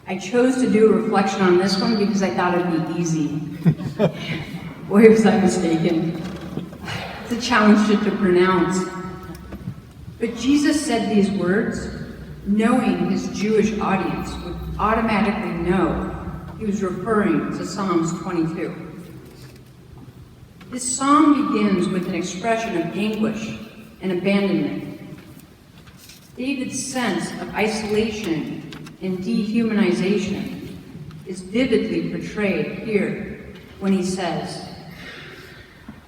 I chose to do a reflection on this one because I thought it'd be easy. Boy, was I mistaken. It's a challenge to pronounce. But Jesus said these words, knowing his Jewish audience would automatically know he was referring to Psalms 22. This psalm begins with an expression of anguish and abandonment. David's sense of isolation and dehumanization is vividly portrayed here when he says,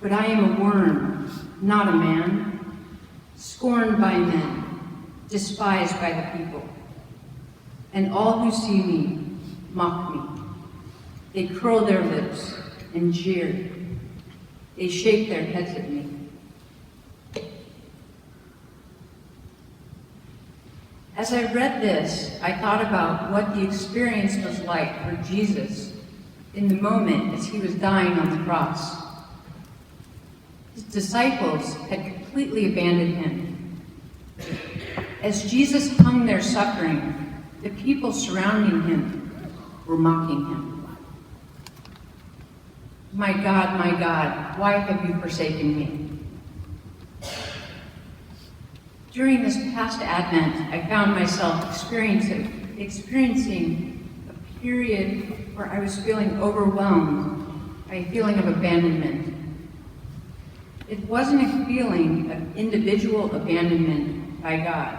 "But I am a worm, not a man, scorned by men, despised by the people. And all who see me mock me. They curl their lips and jeer. They shake their heads at me." As I read this, I thought about what the experience was like for Jesus in the moment as he was dying on the cross. His disciples had completely abandoned him. As Jesus hung there suffering, the people surrounding him were mocking him. My God, why have you forsaken me?" During this past Advent, I found myself experiencing a period where I was feeling overwhelmed by a feeling of abandonment. It wasn't a feeling of individual abandonment by God.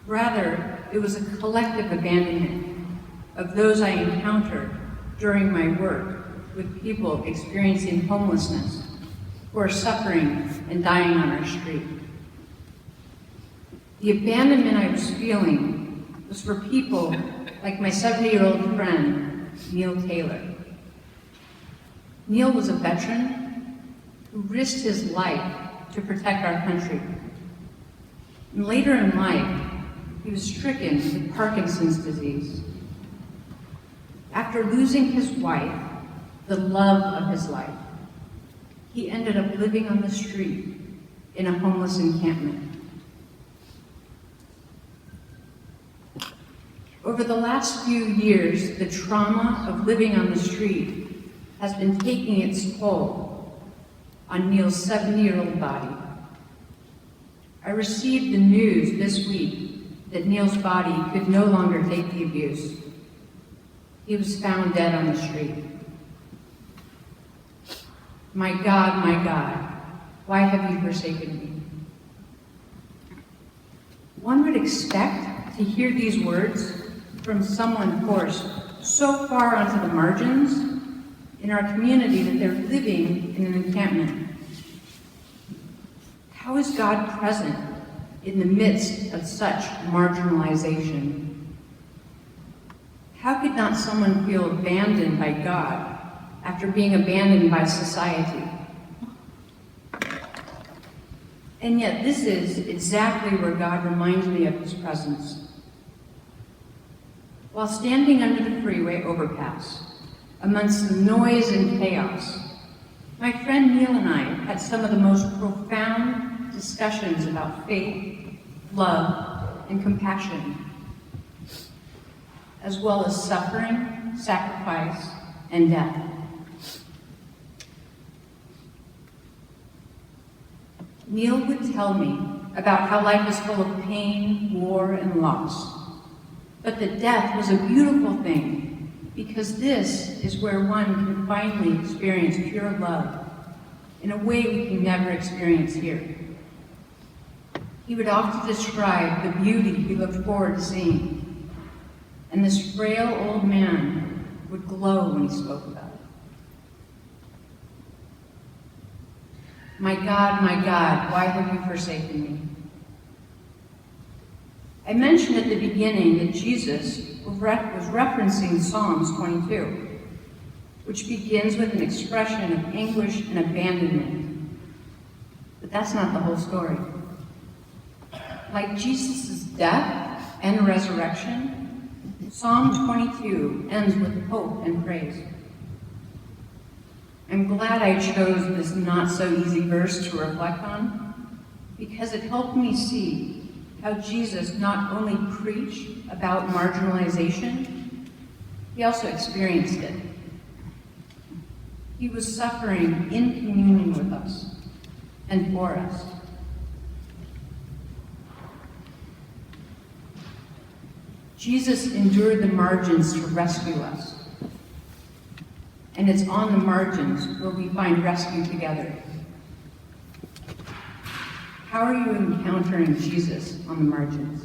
Rather, it was a collective abandonment of those I encountered during my work with people experiencing homelessness who are suffering and dying on our street. The abandonment I was feeling was for people like my 70-year-old friend, Neil Taylor. Neil was a veteran who risked his life to protect our country. And later in life, he was stricken with Parkinson's disease. After losing his wife, the love of his life, he ended up living on the street in a homeless encampment. Over the last few years, the trauma of living on the street has been taking its toll on Neil's 70-year-old body. I received the news this week that Neil's body could no longer take the abuse. He was found dead on the street. My God, why have you forsaken me? One would expect to hear these words from someone forced so far onto the margins in our community that they're living in an encampment. How is God present in the midst of such marginalization? How could not someone feel abandoned by God after being abandoned by society? And yet this is exactly where God reminds me of his presence. While standing under the freeway overpass, amongst the noise and chaos, my friend Neil and I had some of the most profound discussions about faith, love, and compassion, as well as suffering, sacrifice, and death. Neil would tell me about how life is full of pain, war, and loss, but that death was a beautiful thing because this is where one can finally experience pure love in a way we can never experience here. He would often describe the beauty he looked forward to seeing, and this frail old man would glow when he spoke about it. My God, why have you forsaken me? I mentioned at the beginning that Jesus was referencing Psalms 22, which begins with an expression of anguish and abandonment. But that's not the whole story. Like Jesus' death and resurrection, Psalm 22 ends with hope and praise. I'm glad I chose this not-so-easy verse to reflect on, because it helped me see how Jesus not only preached about marginalization, he also experienced it. He was suffering in communion with us and for us. Jesus endured the margins to rescue us. And it's on the margins where we find rescue together. How are you encountering Jesus on the margins?